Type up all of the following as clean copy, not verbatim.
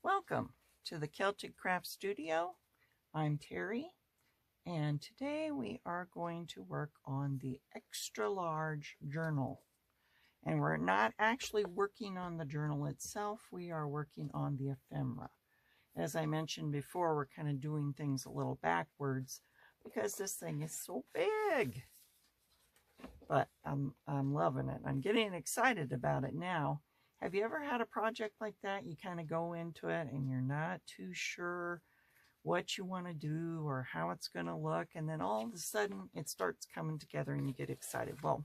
Welcome to the Celtic Craft Studio. I'm Terry, and today we are going to work on the extra large journal. And we're not actually working on the journal itself, we are working on the ephemera. As I mentioned before, we're kind of doing things a little backwards because this thing is so big. But I'm loving it. I'm getting excited about it now. Have you ever had a project like that? You kind of go into it and you're not too sure what you want to do or how it's going to look, and then all of a sudden it starts coming together and you get excited. Well,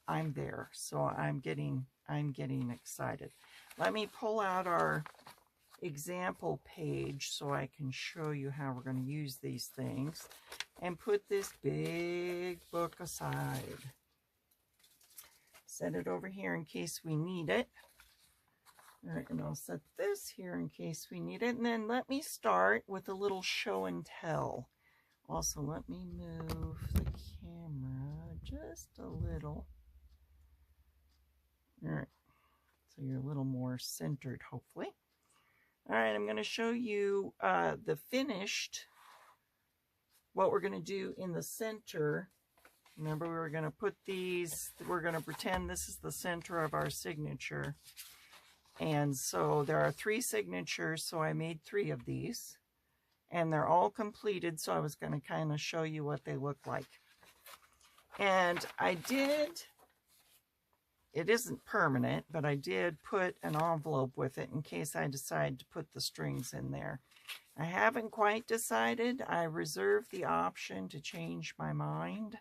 I'm there, so I'm getting excited. Let me pull out our example page so I can show you how we're going to use these things and put this big book aside. Set it over here in case we need it. All right, and I'll set this here in case we need it. And then let me start with a little show and tell. Also, let me move the camera just a little. All right, so you're a little more centered, hopefully. All right, I'm going to show you the finished, what we're going to do in the center. Remember, we were going to put these, we're going to pretend this is the center of our signature. And so there are 3 signatures, so I made 3 of these. And they're all completed, so I was going to kind of show you what they look like. And I did, it isn't permanent, but I did put an envelope with it in case I decide to put the strings in there. I haven't quite decided. I reserve the option to change my mind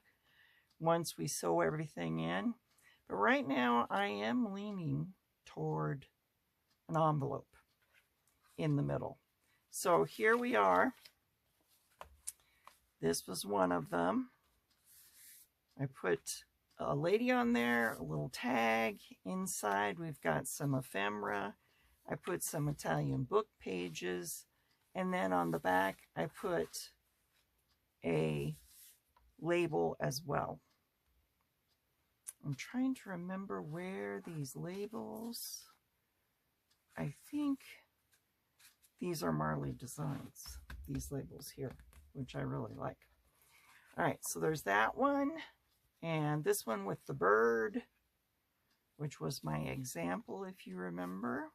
once we sew everything in. But right now I am leaning toward an envelope in the middle. So here we are. This was one of them. I put a lady on there, a little tag. Inside we've got some ephemera. I put some Italian book pages. And then on the back I put a label as well. I'm trying to remember where these labels, I think these are Marley Designs, these labels here, which I really like. All right, so there's that one, and this one with the bird, which was my example, if you remember.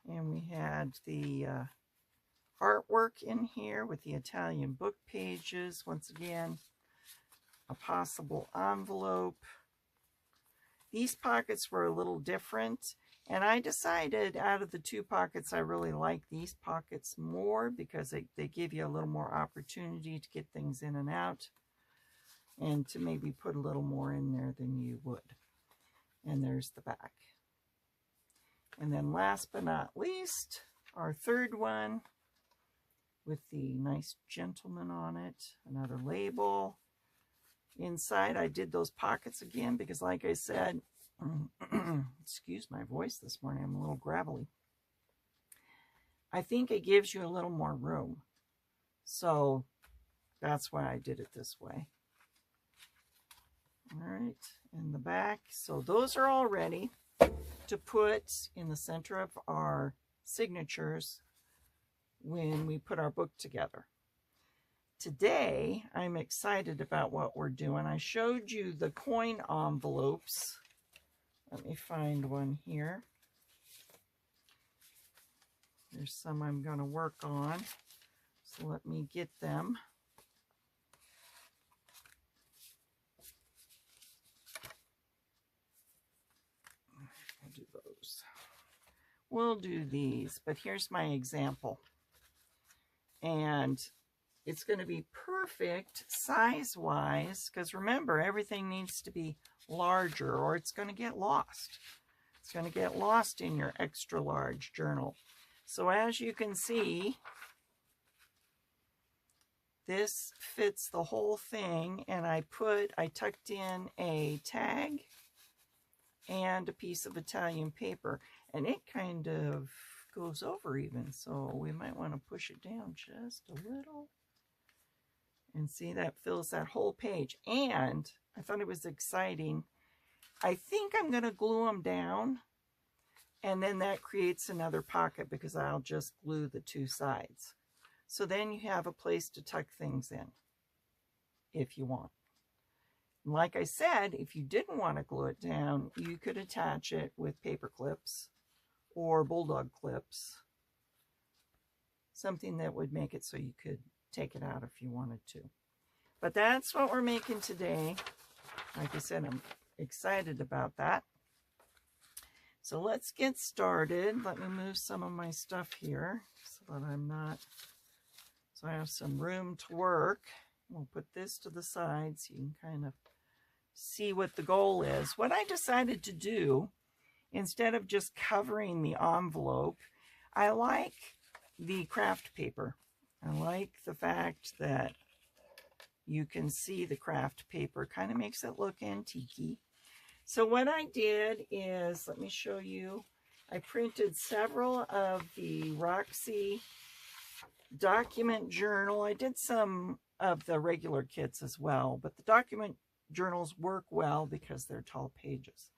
And we had the artwork in here with the Italian book pages. Once again, a possible envelope. These pockets were a little different, and I decided out of the 2 pockets, I really like these pockets more because they give you a little more opportunity to get things in and out and to maybe put a little more in there than you would. And there's the back. And then last but not least, our third one with the nice gentleman on it, another label. Inside, I did those pockets again because, like I said, excuse my voice this morning, I'm a little gravelly. I think it gives you a little more room. So that's why I did it this way. All right, and the back. So those are all ready to put in the center of our signatures when we put our book together. Today, I'm excited about what we're doing. I showed you the coin envelopes. Let me find one here. There's some I'm going to work on. So let me get them. I'll do those. We'll do these, but here's my example. And it's going to be perfect size-wise, because remember, everything needs to be larger or it's going to get lost. It's going to get lost in your extra large journal. So as you can see, this fits the whole thing, and I tucked in a tag and a piece of Italian paper, and it kind of goes over even, so we might want to push it down just a little. And see, that fills that whole page. And I thought it was exciting. I think I'm going to glue them down And then that creates another pocket because I'll just glue the two sides. So then you have a place to tuck things in if you want. Like I said, if you didn't want to glue it down, you could attach it with paper clips or bulldog clips. Something that would make it so you could take it out if you wanted to. But that's what we're making today. Like I said, I'm excited about that. So let's get started. Let me move some of my stuff here so that I'm not, so I have some room to work. We'll put this to the side so you can kind of see what the goal is. What I decided to do, instead of just covering the envelope, I like the craft paper. I like the fact that you can see the craft paper. Kind of makes it look antique-y. So what I did is, let me show you, I printed several of the Roxy document journal. I did some of the regular kits as well, but the document journals work well because they're tall pages.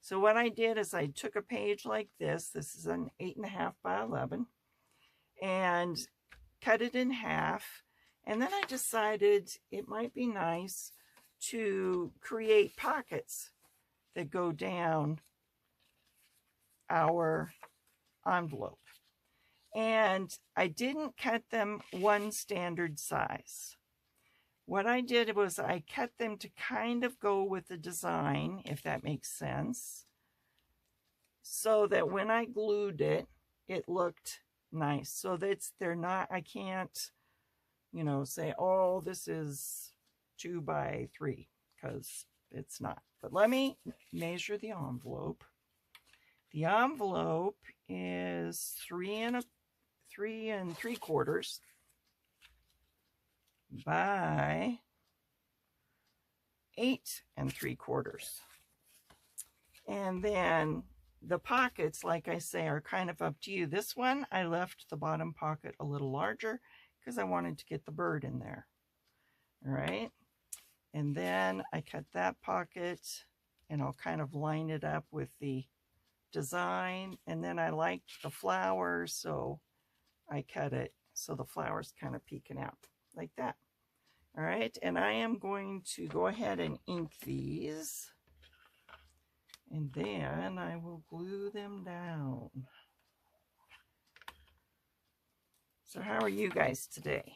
So what I did is I took a page like this. This is an 8.5 by 11, and cut it in half. And then I decided it might be nice to create pockets that go down our envelope. And I didn't cut them one standard size. What I did was I cut them to kind of go with the design, if that makes sense, so that when I glued it, it looked nice. So that they're not, I can't, you know, say, oh, this is 2 by 3, because it's not. But let me measure the envelope. The envelope is 3 3/4 by 8 3/4. And then the pockets, like I say, are kind of up to you. This one, I left the bottom pocket a little larger because I wanted to get the bird in there. All right. And then I cut that pocket, and I'll kind of line it up with the design. And then I liked the flowers, so I cut it so the flowers kind of peeking out like that. All right, and I am going to go ahead and ink these, and then I will glue them down. So how are you guys today?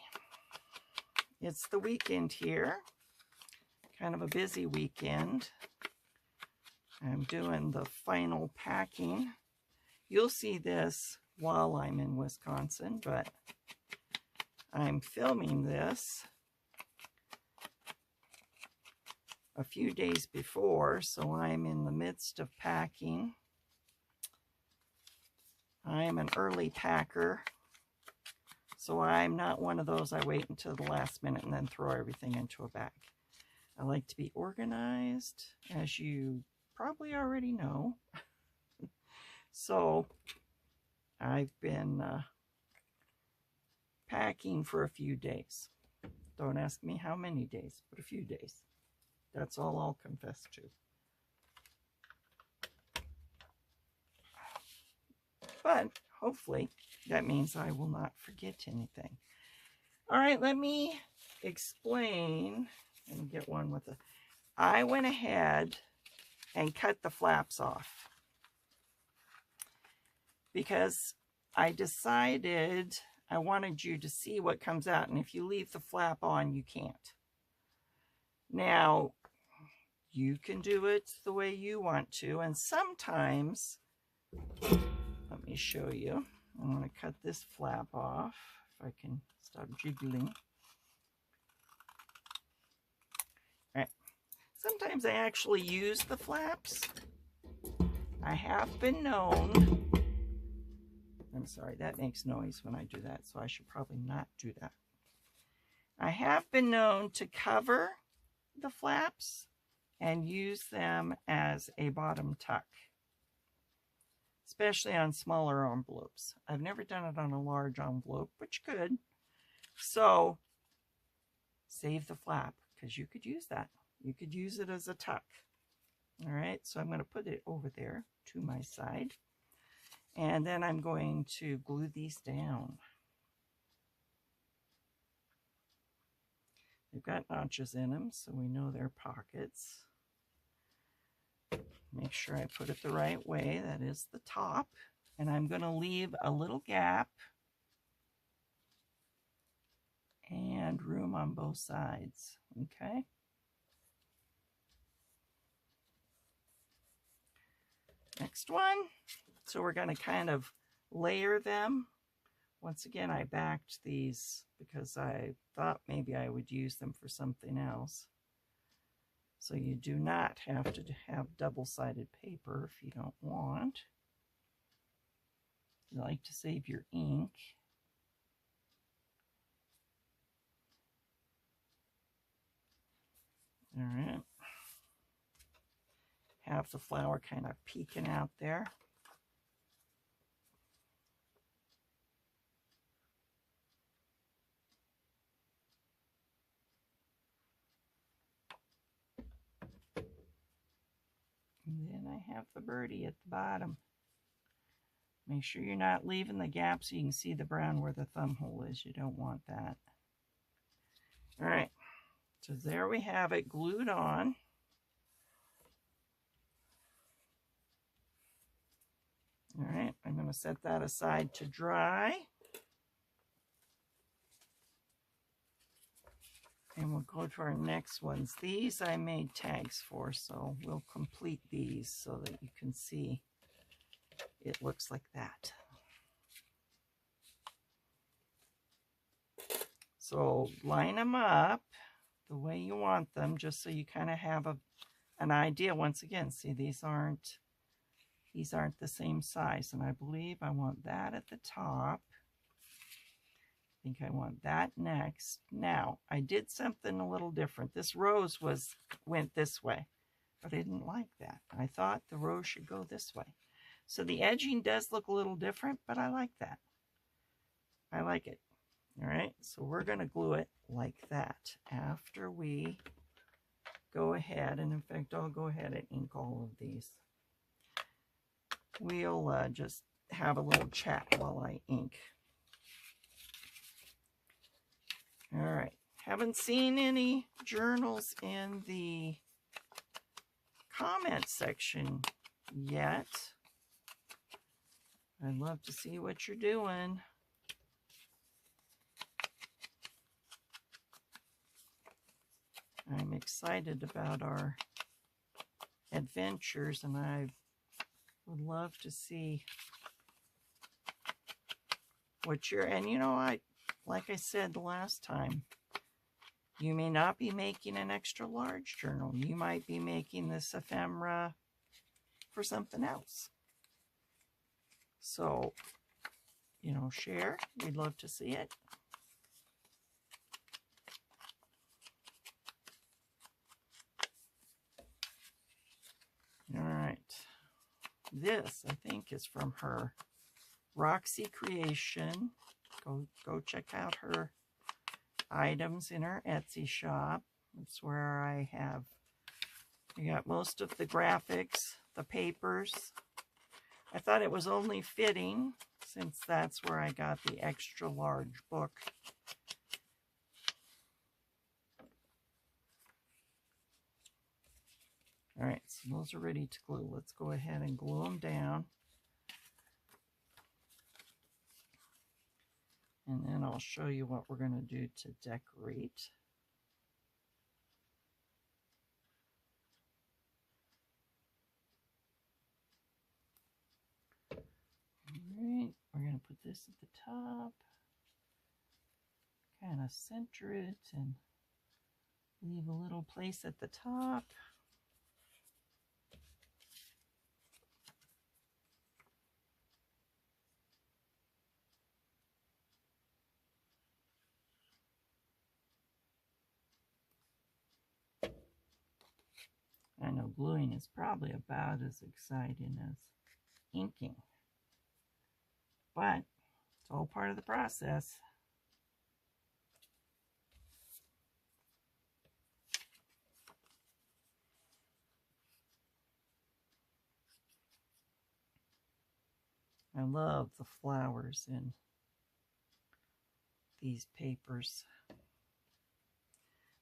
It's the weekend here. Kind of a busy weekend. I'm doing the final packing. You'll see this while I'm in Wisconsin, but I'm filming this a few days before, so I'm in the midst of packing. I'm an early packer, so I'm not one of those I wait until the last minute and then throw everything into a bag. I like to be organized, as you probably already know. So I've been packing for a few days. Don't ask me how many days, but a few days. That's all I'll confess to. But hopefully that means I will not forget anything. All right, let me explain. Let me get one with a... I went ahead and cut the flaps off because I decided I wanted you to see what comes out, and if you leave the flap on, you can't. Now, you can do it the way you want to, and sometimes, let me show you. I'm going to cut this flap off, if I can stop jiggling. All right. Sometimes I actually use the flaps. I have been known, I'm sorry, that makes noise when I do that, so I should probably not do that. I have been known to cover the flaps and use them as a bottom tuck, especially on smaller envelopes. I've never done it on a large envelope, but you could. So save the flap, because you could use that. You could use it as a tuck. All right, so I'm going to put it over there to my side. And then I'm going to glue these down. They've got notches in them, so we know they're pockets. Make sure I put it the right way. That is the top. And I'm going to leave a little gap and room on both sides. Okay. Next one. So we're going to kind of layer them. Once again, I backed these because I thought maybe I would use them for something else. So you do not have to have double-sided paper if you don't want. You like to save your ink. All right. Have the flower kind of peeking out there. And then I have the birdie at the bottom. Make sure you're not leaving the gap so you can see the brown where the thumb hole is. You don't want that. All right, so there we have it glued on. All right, I'm going to set that aside to dry. And we'll go to our next ones. These I made tags for, so we'll complete these so that you can see it looks like that. So line them up the way you want them, just so you kind of have an idea. Once again, see, these aren't the same size, and I believe I want that at the top. I think I want that next. Now, I did something a little different. This rose went this way, but I didn't like that. I thought the rose should go this way. So the edging does look a little different, but I like that. I like it. All right, so we're going to glue it like that after we go ahead. And in fact, I'll go ahead and ink all of these. We'll just have a little chat while I ink. All right, haven't seen any journals in the comment section yet. I'd love to see what you're doing. I'm excited about our adventures, and I would love to see what you're, and you know, like I said the last time, you may not be making an extra large journal. You might be making this ephemera for something else. So, you know, share. We'd love to see it. All right. This, I think, is from her Roxy Creation. Go check out her items in her Etsy shop. That's where I got most of the graphics, the papers. I thought it was only fitting, since that's where I got the extra large book. All right, so those are ready to glue. Let's go ahead and glue them down. And then I'll show you what we're going to do to decorate. All right, we're going to put this at the top. Kind of center it and leave a little place at the top. I know gluing is probably about as exciting as inking, but it's all part of the process. I love the flowers in these papers.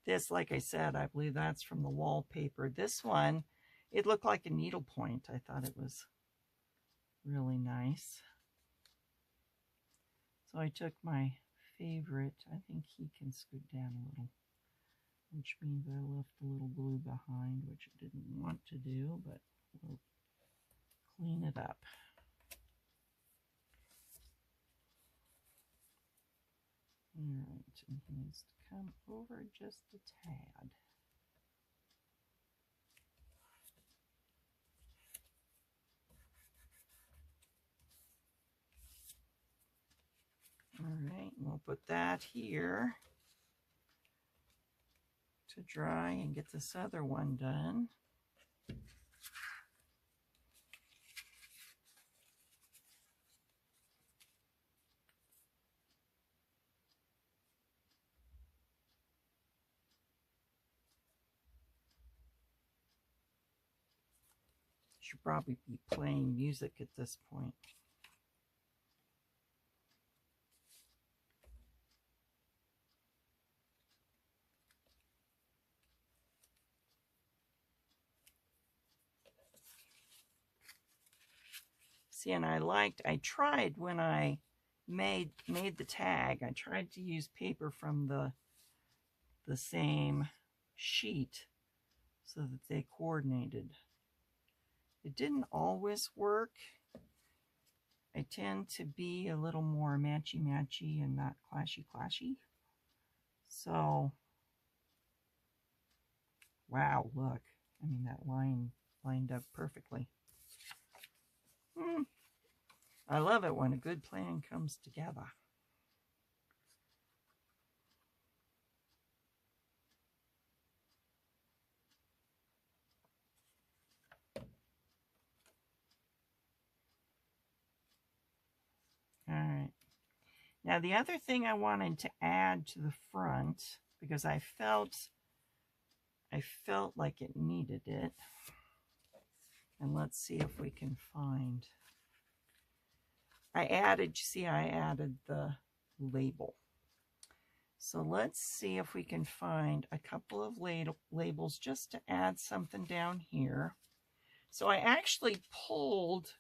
This, like I said, I believe that's from the wallpaper. This one, it looked like a needlepoint. I thought it was really nice. So I took my favorite. I think he can scoot down a little, which means I left a little glue behind, which I didn't want to do, but we'll clean it up. All right, and he needs to come over just a tad. All right, we'll put that here to dry and get this other one done. Should probably be playing music at this point. See, and I tried when I made the tag, I tried to use paper from the same sheet so that they coordinated. It didn't always work. I tend to be a little more matchy-matchy and not clashy-clashy. So, wow, look. I mean, that line lined up perfectly. I love it when a good plan comes together. All right. Now, the other thing I wanted to add to the front, because I felt like it needed it. And let's see if we can find. I added the label. So let's see if we can find a couple of labels just to add something down here. So I actually pulled,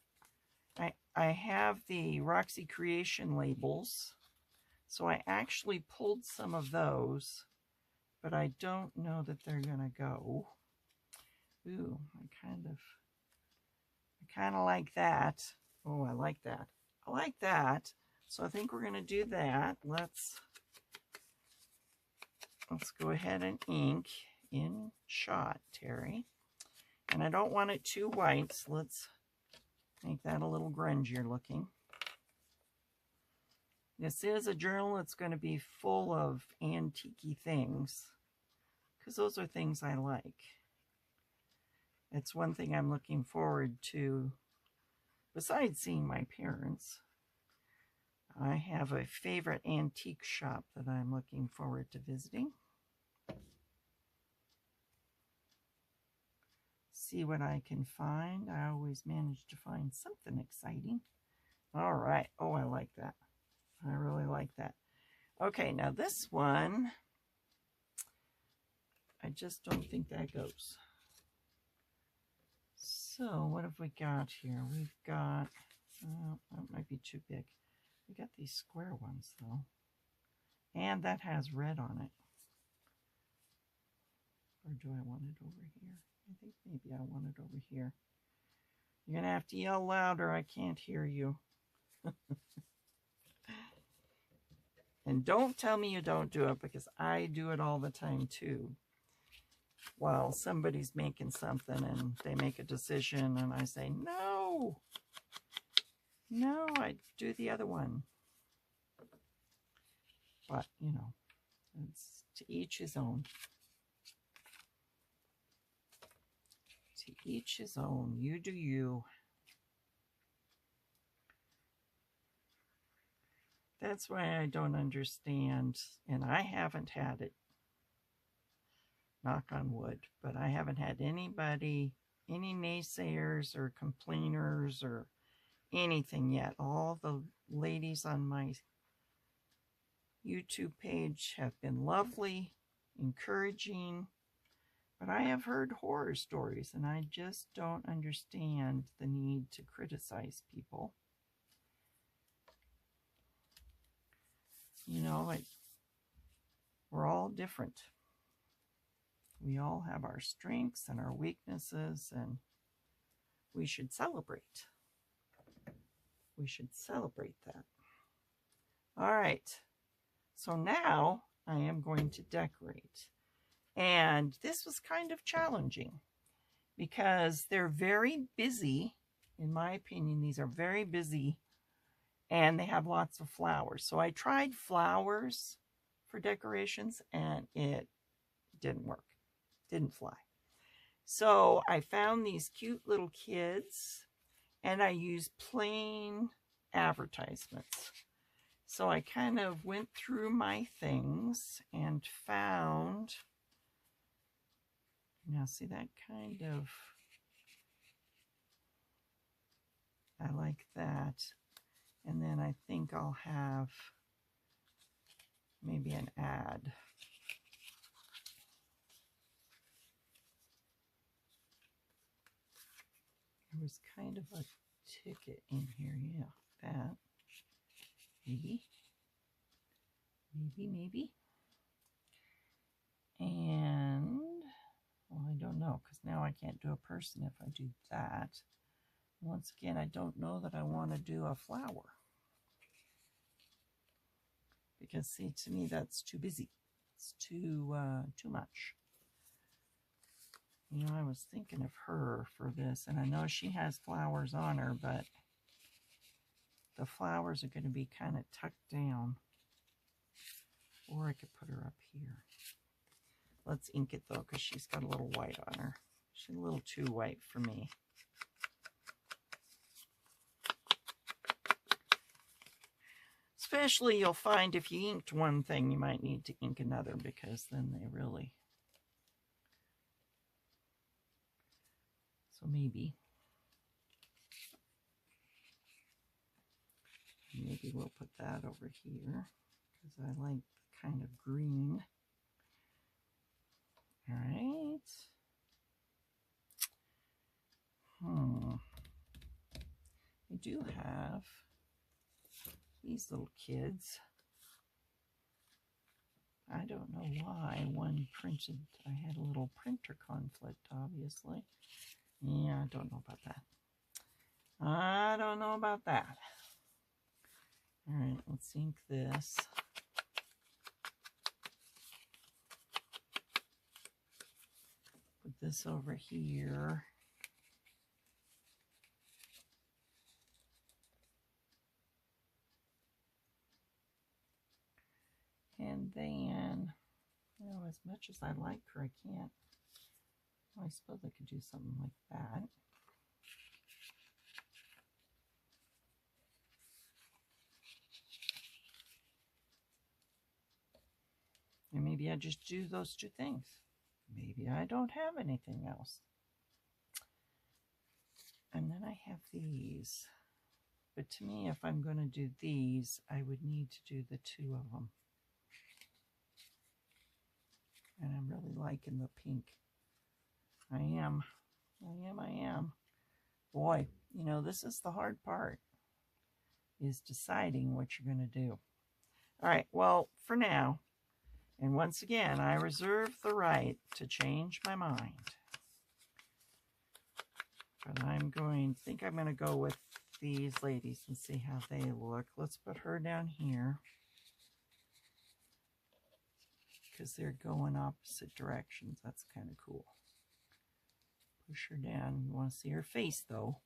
I have the Roxy Creation labels. So I actually pulled some of those, but I don't know that they're gonna go. Ooh, I kind of like that. Oh, I like that. I like that. So I think we're going to do that. Let's go ahead and ink in shot, Terri. And I don't want it too white, so let's make that a little grungier looking. This is a journal that's going to be full of antique-y things, because those are things I like. It's one thing I'm looking forward to, besides seeing my parents. I have a favorite antique shop that I'm looking forward to visiting. See what I can find. I always manage to find something exciting. All right. Oh, I like that. I really like that. Okay, now this one, I just don't think that goes. So what have we got here? We've got, that might be too big. We got these square ones though. And that has red on it. Or do I want it over here? I think maybe I want it over here. You're going to have to yell louder. I can't hear you. And don't tell me you don't do it, because I do it all the time too. While somebody's making something and they make a decision and I say, no, I do the other one. But, you know, it's to each his own. To each his own. You do you. That's why I don't understand, and I haven't had it, knock on wood, but I haven't had anybody, any naysayers or complainers or anything yet. All the ladies on my YouTube page have been lovely, encouraging, but I have heard horror stories, and I just don't understand the need to criticize people. You know, we're all different. We all have our strengths and our weaknesses, and we should celebrate. We should celebrate that. All right. So now I am going to decorate. And this was kind of challenging because they're very busy. In my opinion, these are very busy, and they have lots of flowers. So I tried flowers for decorations, and it didn't work. Didn't fly. So I found these cute little kids, and I used plain advertisements. So I kind of went through my things and found, now see that kind of, I like that. And then I think I'll have maybe an ad. There was kind of a ticket in here, yeah, that. Maybe. And, well, I don't know, because now I can't do a person if I do that. Once again, I don't know that I want to do a flower. Because, see, to me, that's too busy. It's too much. You know, I was thinking of her for this, and I know she has flowers on her, but the flowers are going to be kind of tucked down. Or I could put her up here. Let's ink it, though, because she's got a little white on her. She's a little too white for me. Especially, you'll find if you inked one thing, you might need to ink another, because then they really... So maybe we'll put that over here, because I like the kind of green. All right. I do have these little kids. I don't know why one printed. I had a little printer conflict, obviously. Yeah, I don't know about that. I don't know about that. All right, let's ink this. Put this over here. And then, you know, as much as I like her, I can't. Well, I suppose I could do something like that. And maybe I just do those two things. Maybe I don't have anything else. And then I have these. But to me, if I'm going to do these, I would need to do the two of them. And I'm really liking the pink. I am. Boy, you know, this is the hard part, is deciding what you're going to do. All right, well, for now, and once again, I reserve the right to change my mind. But I think I'm going to go with these ladies and see how they look. Let's put her down here, because they're going opposite directions. That's kind of cool. Push her down. You want to see her face, though.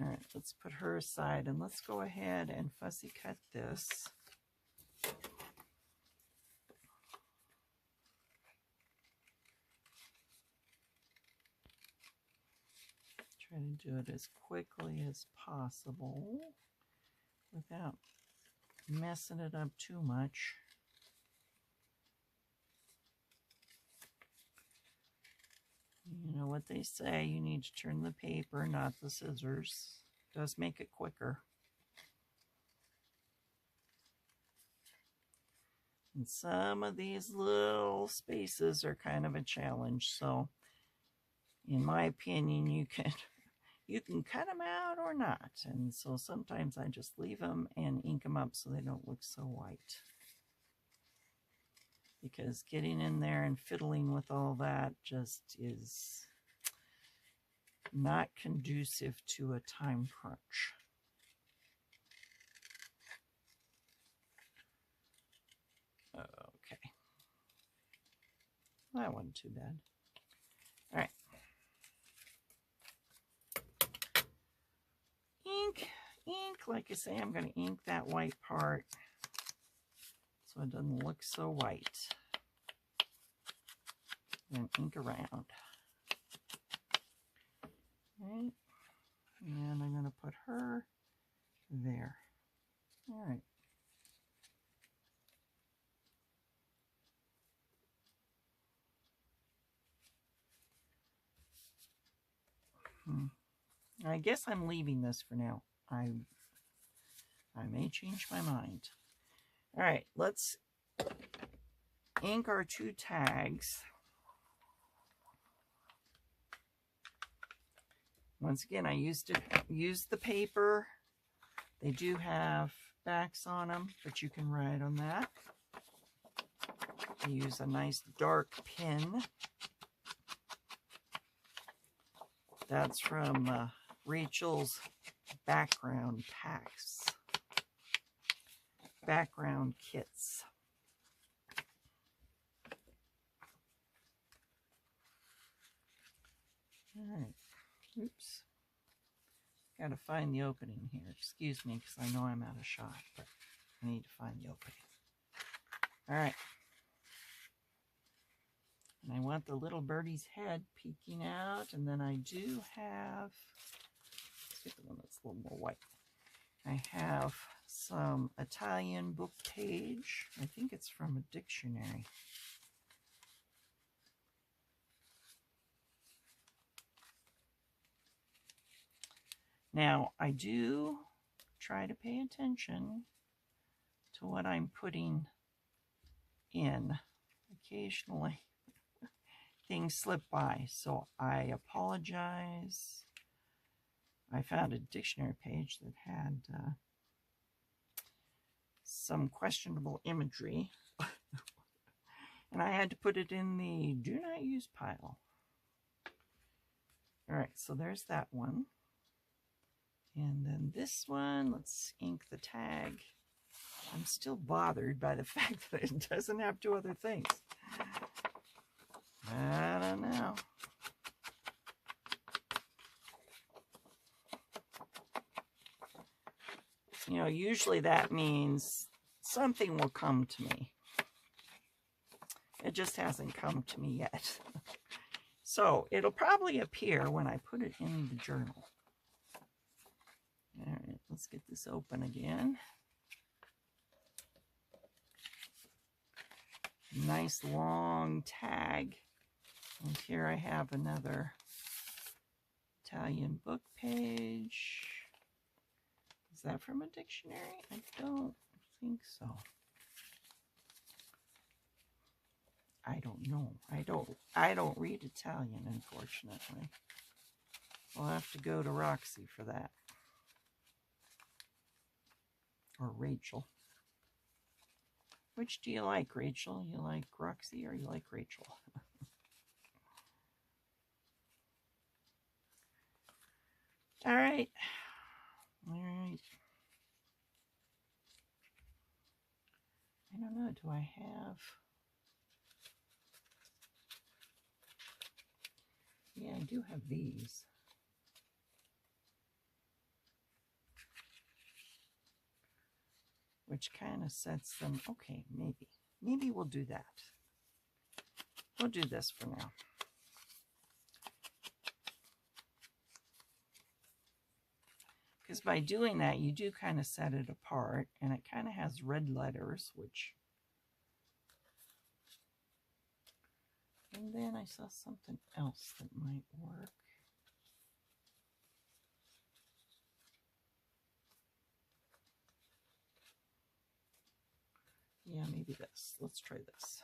All right, let's put her aside, and let's go ahead and fussy cut this. Try to do it as quickly as possible without messing it up too much. You know what they say, you need to turn the paper, not the scissors. does make it quicker. And some of these little spaces are kind of a challenge. So in my opinion, you can cut them out or not. And so sometimes I just leave them and ink them up so they don't look so white. Because getting in there and fiddling with all that just is not conducive to a time crunch. Okay. That wasn't too bad. All right. Ink, like I say, I'm going to ink that white part so it doesn't look so white. And ink around. Right. And I'm going to put her there. All right. I guess I'm leaving this for now. I may change my mind. All right, let's ink our 2 tags. Once again, I used the paper. They do have backs on them, but you can write on that. I use a nice dark pen. That's from Rachel's background packs. Background kits. All right. Oops. Got to find the opening here. Excuse me, because I know I'm out of shot, but I need to find the opening. All right. And I want the little birdie's head peeking out, and then I do have, let's get the one that's a little more white. I have some Italian book page. I think it's from a dictionary. Now, I do try to pay attention to what I'm putting in. Occasionally, things slip by, so I apologize. I found a dictionary page that had some questionable imagery, and I had to put it in the do not use pile. All right, so there's that one. And then this one, let's ink the tag. I'm still bothered by the fact that it doesn't have 2 other things. I don't know. You know, usually that means something will come to me. It just hasn't come to me yet. So it'll probably appear when I put it in the journal. All right, let's get this open again. Nice long tag. And here I have another Italian book page. Is that from a dictionary? I don't think so. I don't know. I don't read Italian, unfortunately. I'll have to go to Roxy for that. Or Rachel. Which do you like, Rachel? You like Roxy or you like Rachel? All right. All right. I don't know. Do I have... Yeah, I do have these. Which kind of sets them... Okay, maybe. Maybe we'll do that. We'll do this for now. Because by doing that, you do kind of set it apart, and it kind of has red letters, which... And then I saw something else that might work. maybe this. Let's try this.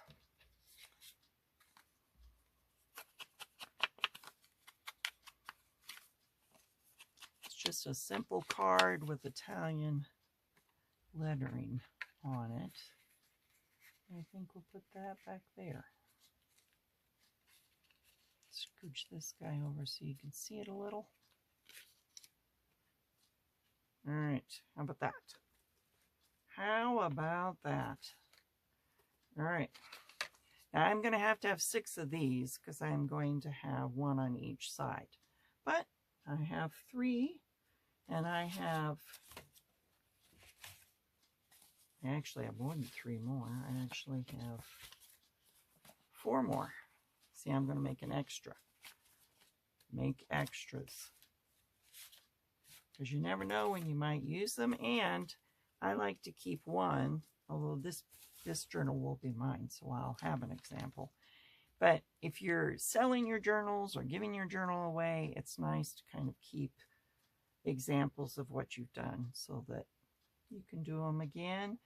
It's just a simple card with Italian lettering on it. I think we'll put that back there. Scooch this guy over so you can see it a little. All right, how about that? How about that? All right. Now I'm going to have 6 of these because I'm going to have 1 on each side. But I have 3, and I actually have more than 3 more. I actually have 4 more. See, I'm going to make an extra. Make extras. Because you never know when you might use them, and I like to keep 1, although this journal will be mine, so I'll have an example. But if you're selling your journals or giving your journal away, it's nice to kind of keep examples of what you've done so that you can do them again,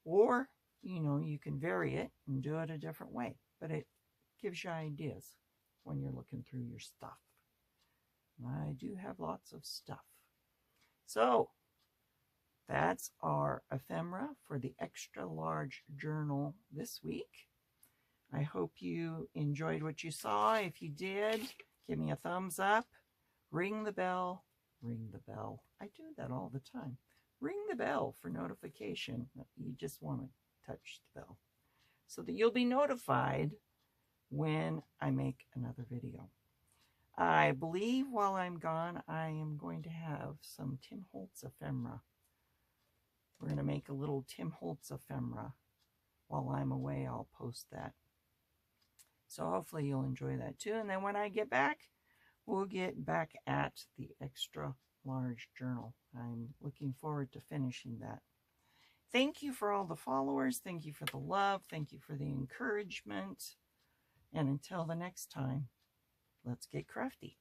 or, you know, you can vary it and do it a different way. But it gives you ideas when you're looking through your stuff. I do have lots of stuff. So that's our ephemera for the extra large journal this week. I hope you enjoyed what you saw. If you did, give me a thumbs up. Ring the bell. Ring the bell. I do that all the time. Ring the bell for notification. You just want to touch the bell so that you'll be notified when I make another video. I believe while I'm gone, I am going to have some Tim Holtz ephemera. We're going to make a little Tim Holtz ephemera. While I'm away, I'll post that. So hopefully you'll enjoy that too. And then when I get back, we'll get back at the extra large journal. I'm looking forward to finishing that. Thank you for all the followers. Thank you for the love. Thank you for the encouragement. And until the next time, let's get crafty.